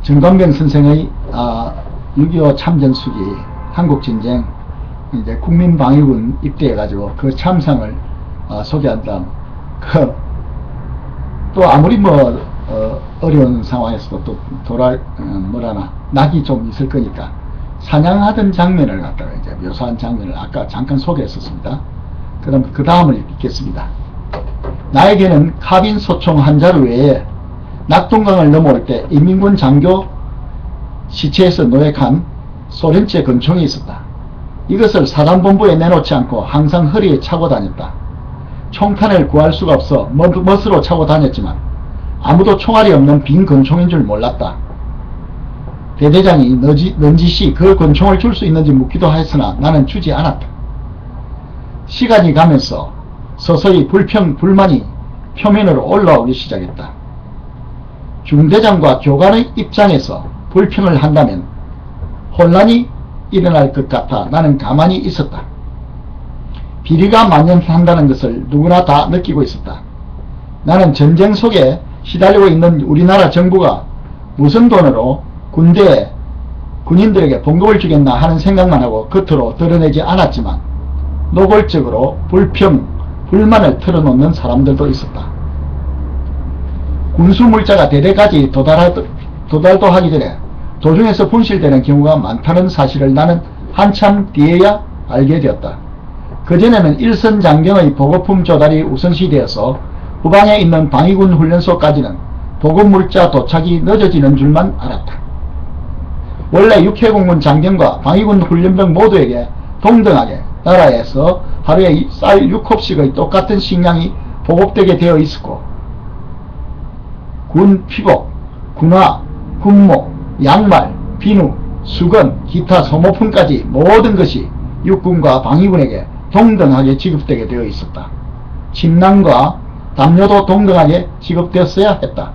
정관병 선생의 6.25 참전수기 한국전쟁 이제 국민방위군 입대해가지고 그 참상을 소개한 다음 또 아무리 어려운 상황에서도 또 뭐라나 낙이 좀 있을 거니까 사냥하던 장면을 갖다가 이제 묘사한 장면을 아까 잠깐 소개했었습니다. 그럼 그 다음을 읽겠습니다. 나에게는 카빈 소총 한 자루 외에 낙동강을 넘어올 때 인민군 장교 시체에서 노획한 소련제 권총이 있었다. 이것을 사단본부에 내놓지 않고 항상 허리에 차고 다녔다. 총탄을 구할 수가 없어 멋으로 차고 다녔지만 아무도 총알이 없는 빈 권총인 줄 몰랐다. 대대장이 넌지시 그 권총을 줄 수 있는지 묻기도 했으나 나는 주지 않았다. 시간이 가면서 서서히 불만이 표면으로 올라오기 시작했다. 중대장과 교관의 입장에서 불평을 한다면 혼란이 일어날 것 같아 나는 가만히 있었다. 비리가 만연한다는 것을 누구나 다 느끼고 있었다. 나는 전쟁 속에 시달리고 있는 우리나라 정부가 무슨 돈으로 군대에 군인들에게 봉급을 주겠나 하는 생각만 하고 겉으로 드러내지 않았지만 노골적으로 불만을 털어놓는 사람들도 있었다. 군수물자가 대대까지 도달도 하기 전에 도중에서 분실되는 경우가 많다는 사실을 나는 한참 뒤에야 알게 되었다. 그전에는 일선 장병의 보급품 조달이 우선시되어서 후방에 있는 방위군 훈련소까지는 보급물자 도착이 늦어지는 줄만 알았다. 원래 육해공군 장병과 방위군 훈련병 모두에게 동등하게 나라에서 하루에 쌀 6컵씩의 똑같은 식량이 보급되게 되어 있었고 군 피복, 군화, 군목, 양말, 비누, 수건, 기타 소모품까지 모든 것이 육군과 방위군에게 동등하게 지급되게 되어 있었다. 침낭과 담요도 동등하게 지급되었어야 했다.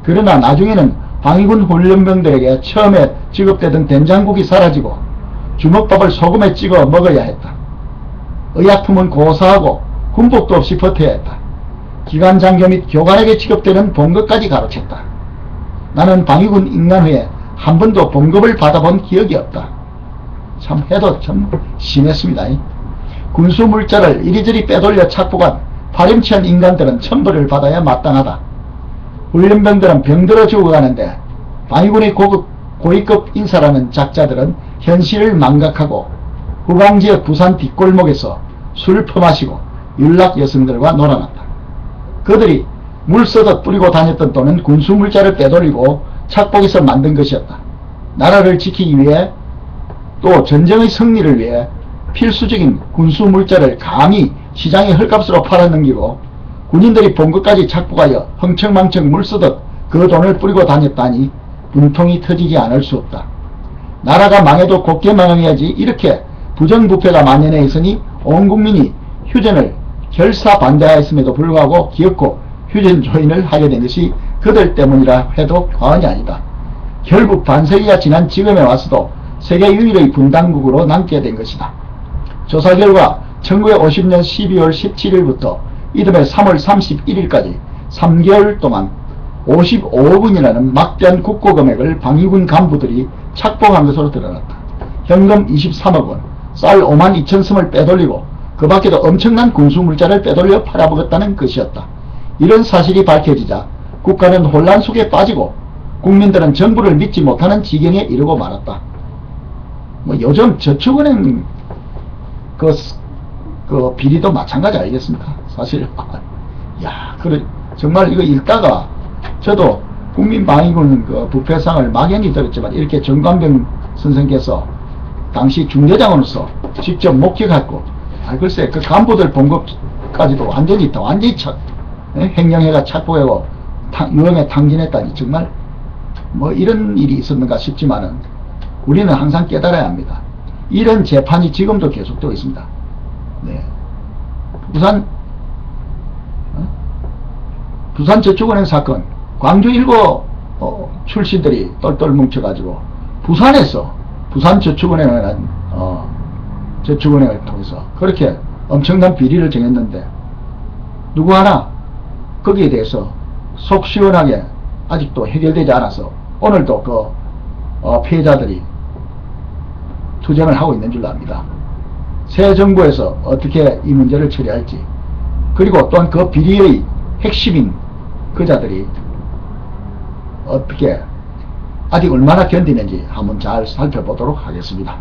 그러나 나중에는 방위군 훈련병들에게 처음에 지급되던 된장국이 사라지고 주먹밥을 소금에 찍어 먹어야 했다. 의약품은 고사하고 군복도 없이 버텨야 했다. 기관장교 및 교관에게 지급되는 봉급까지 가로챘다. 나는 방위군 임관 후에 한 번도 봉급을 받아본 기억이 없다. 참 해도 참 심했습니다. 군수물자를 이리저리 빼돌려 착복한 파렴치한 인간들은 천벌을 받아야 마땅하다. 훈련병들은 병들어 죽어가는데 방위군의 고위급 인사라는 작자들은 현실을 망각하고 후방지역 부산 뒷골목에서 술 퍼마시고 윤락 여성들과 놀아났다. 그들이 물서듯 뿌리고 다녔던 돈은 군수물자를 빼돌리고 착복해서 만든 것이었다. 나라를 지키기 위해 또 전쟁의 승리를 위해 필수적인 군수물자를 감히 시장에 헐값으로 팔아넘기고 군인들이 봉급까지 착복하여 흥청망청 물쓰듯 그 돈을 뿌리고 다녔다니 분통이 터지지 않을 수 없다. 나라가 망해도 곱게 망해야지 이렇게 부정부패가 만연해 있으니 온 국민이 휴전을 결사반대하였음에도 불구하고 기어코 휴전 조인을 하게 된 것이 그들 때문이라 해도 과언이 아니다. 결국 반세기가 지난 지금에 와서도 세계 유일의 분단국으로 남게 된 것이다. 조사 결과 1950년 12월 17일부터 이듬해 3월 31일까지 3개월 동안 55억 원이라는 막대한 국고금액을 방위군 간부들이 착복한 것으로 드러났다. 현금 23억 원, 쌀 5만 2천 섬을 빼돌리고 그 밖에도 엄청난 군수물자를 빼돌려 팔아먹었다는 것이었다. 이런 사실이 밝혀지자 국가는 혼란 속에 빠지고 국민들은 정부를 믿지 못하는 지경에 이르고 말았다. 요즘 저축은행 그 비리도 마찬가지 아니겠습니까? 사실 그래 정말 이거 읽다가 저도 국민방위군 그 부패상을 막연히 들었지만 이렇게 정관병 선생께서 당시 중대장으로서 직접 목격했고 글쎄 그 간부들 봉급까지도 완전히 횡령해가 착복하고 유형에 탕진했다니 정말 이런 일이 있었는가 싶지만은 우리는 항상 깨달아야 합니다. 이런 재판이 지금도 계속되고 있습니다. 네. 부산저축은행 사건, 광주 일고 출신들이 똘똘 뭉쳐가지고 부산에서 부산저축은행이라는 저축은행을 통해서 그렇게 엄청난 비리를 정했는데 누구 하나 거기에 대해서 속 시원하게 아직도 해결되지 않아서 오늘도 그 피해자들이 투쟁을 하고 있는 줄로 압니다. 새 정부에서 어떻게 이 문제를 처리할지, 그리고 또한 그 비리의 핵심인 그자들이 어떻게 아직 얼마나 견디는지 한번 잘 살펴보도록 하겠습니다.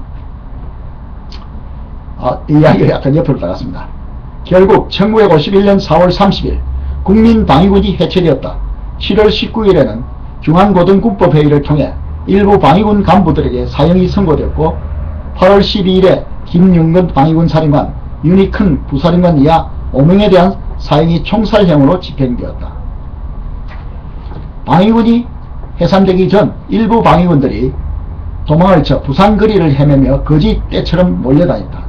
이 이야기가 약간 옆으로 나갔습니다. 결국 1951년 4월 30일 국민방위군이 해체되었다. 7월 19일에는 중앙고등군법회의를 통해 일부 방위군 간부들에게 사형이 선고되었고, 8월 12일에 김윤근 방위군 사령관, 윤익큰 부사령관 이하 5명에 대한 사형이 총살형으로 집행되었다. 방위군이 해산되기 전 일부 방위군들이 도망을 쳐 부산거리를 헤매며 거지 떼처럼 몰려다녔다.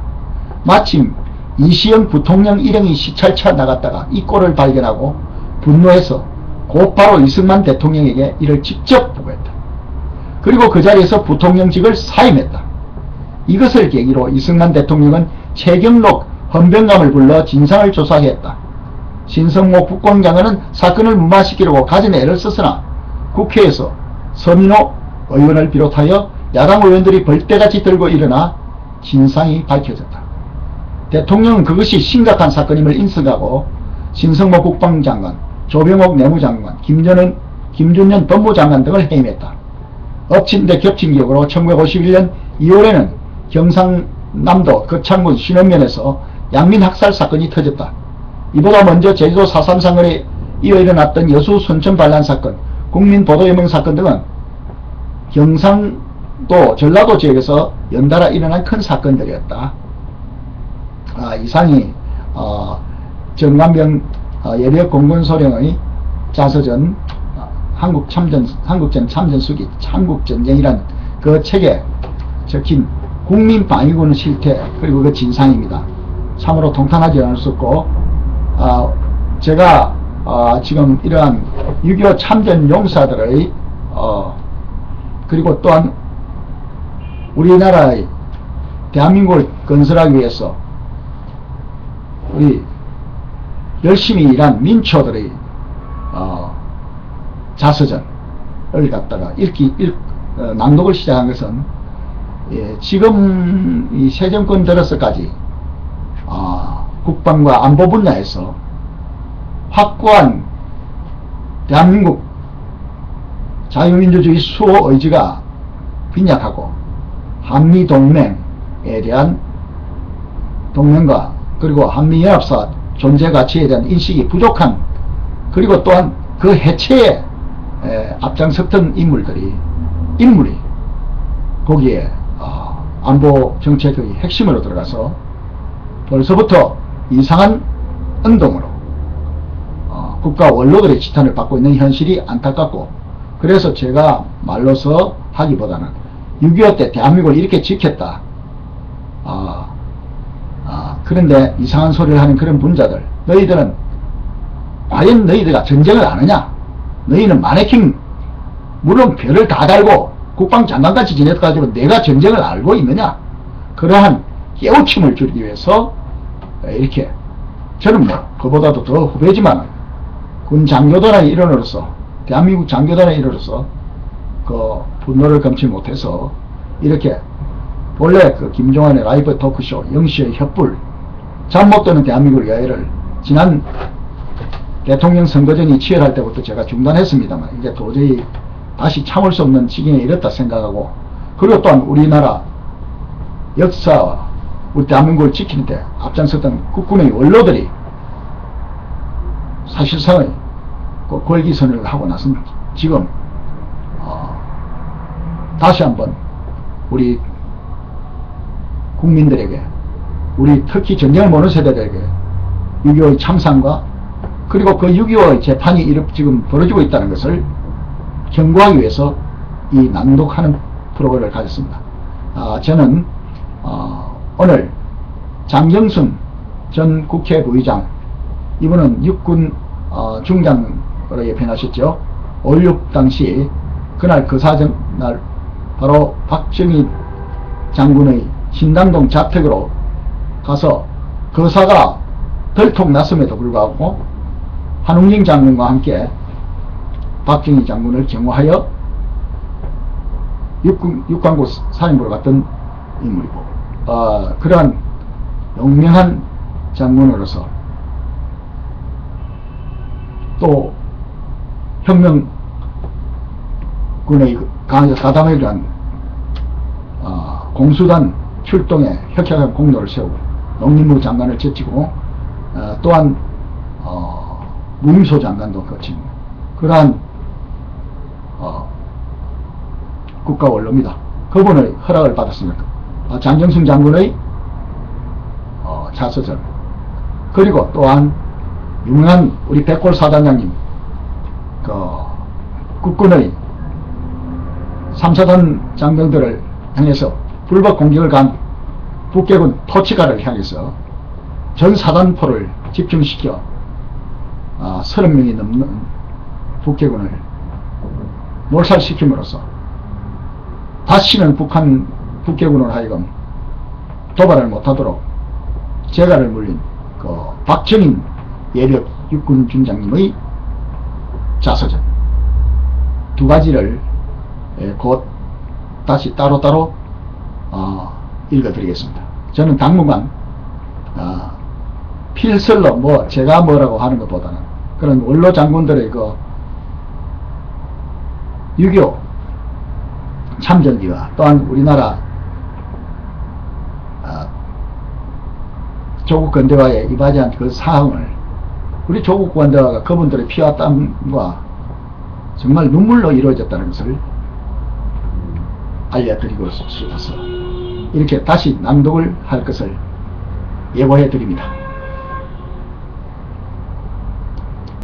마침 이시영 부통령 일행이 시찰차 나갔다가 이 꼴을 발견하고 분노해서 곧바로 이승만 대통령에게 이를 직접 보고했다. 그리고 그 자리에서 부통령직을 사임했다. 이것을 계기로 이승만 대통령은 최경록 헌병감을 불러 진상을 조사했다. 신성모 국방장관은 사건을 무마시키려고 가진 애를 썼으나 국회에서 서민호 의원을 비롯하여 야당 의원들이 벌떼같이 들고 일어나 진상이 밝혀졌다. 대통령은 그것이 심각한 사건임을 인식하고 신성모 국방장관, 조병옥 내무장관, 김준년 법무장관 등을 해임했다. 엎친 데 겹친 격으로 1951년 2월에는 경상남도 거창군 신원면에서 양민학살 사건이 터졌다. 이보다 먼저 제주도 4.3 사건에 이어 일어났던 여수 순천 반란 사건, 국민보도연맹 사건 등은 경상도 전라도 지역에서 연달아 일어난 큰 사건들이었다. 이상이 정관병 예비역 공군소령의 자서전 한국전 참전수기 한국전쟁이란 그 책에 적힌 국민방위군 실태, 그리고 그 진상입니다. 참으로 통탄하지 않을 수 없고, 제가 지금 이러한 6.25 참전 용사들의 그리고 또한 우리나라의 대한민국을 건설하기 위해서 우리 열심히 일한 민초들의 자서전을 갖다가 낭독을 시작한 것은 지금 이 새 정권 들어서까지 국방과 안보 분야에서 확고한 대한민국 자유민주주의 수호 의지가 빈약하고, 한미동맹에 대한 동맹과 그리고 한미연합사 존재 가치에 대한 인식이 부족한, 그리고 또한 그 해체에 앞장섰던 인물이 거기에 안보 정책의 핵심으로 들어가서 벌써부터 이상한 운동으로 국가 원로들의 지탄을 받고 있는 현실이 안타깝고, 그래서 제가 말로서 하기보다는 6.25 때 대한민국을 이렇게 지켰다. 그런데 이상한 소리를 하는 그런 분자들, 너희들은 과연 너희들가 전쟁을 아느냐? 너희는 마네킹 물론 별을 다 달고 국방장관같이 지냈가지고 내가 전쟁을 알고 있느냐? 그러한 깨우침을 주기 위해서 이렇게, 저는 뭐 그보다도 더 후배지만 군 장교단의 일원으로서, 대한민국 장교단의 일원으로서 그 분노를 금치 못해서 이렇게 본래 그 김종환의 라이브 토크쇼 영시의 횃불, 잠 못 드는 대한민국 여야를 지난 대통령 선거전이 치열할 때부터 제가 중단했습니다만, 이제 도저히 다시 참을 수 없는 지경에 이렇다 생각하고, 그리고 또한 우리나라 역사와 우리 대한민국을 지키는데 앞장섰던 국군의 원로들이 사실상의 그 걸기선을 하고 나선 지금 다시 한번 우리 국민들에게, 우리 특히 전쟁을 모르는 세대들에게 6.25의 참상과 그리고 그 6.25의 재판이 지금 벌어지고 있다는 것을 경고하기 위해서 이 낭독하는 프로그램을 가졌습니다. 저는 오늘 장경순 전 국회 부의장, 이분은 육군 중장으로 예편하셨죠. 5.16 당시 그날 그 사전 날 바로 박정희 장군의 신당동 자택으로 가서 거사가 덜통 났음에도 불구하고 한웅진 장군과 함께 박정희 장군을 경호하여 육관고 사령부로 갔던 인물이고, 그러한 용맹한 장군으로서 또 혁명군의 가담에 대한 공수단 출동에 혁혁한 공로를 세우고 농림부 장관을 제치고 또한 무미소 장관도 거친 그러한 국가 원로입니다. 그분의 허락을 받았습니다. 장경승 장군의 자서전, 그리고 또한 유명한 우리 백골 사단장님 국군의 3사단 장병들을 향해서 불법 공격을 간 북계군 토치가를 향해서 전사단포를 집중시켜 30명이 넘는 북계군을 몰살시킴으로써 다시는 북계군으로 하여금 도발을 못하도록 재갈을 물린 박정인 예력 육군 중장님의 자서전 두 가지를 곧 다시 따로따로 읽어드리겠습니다. 저는 당분간 필설로 제가 뭐라고 하는 것보다는 그런 원로 장군들의 6.25 참전기와 또한 우리나라 조국 건대화에 임하지 그 사항을 우리 조국 건대화가 그분들의 피와 땀과 정말 눈물로 이루어졌다는 것을 알려드리고 싶어서 이렇게 다시 낭독을 할 것을 예고해 드립니다.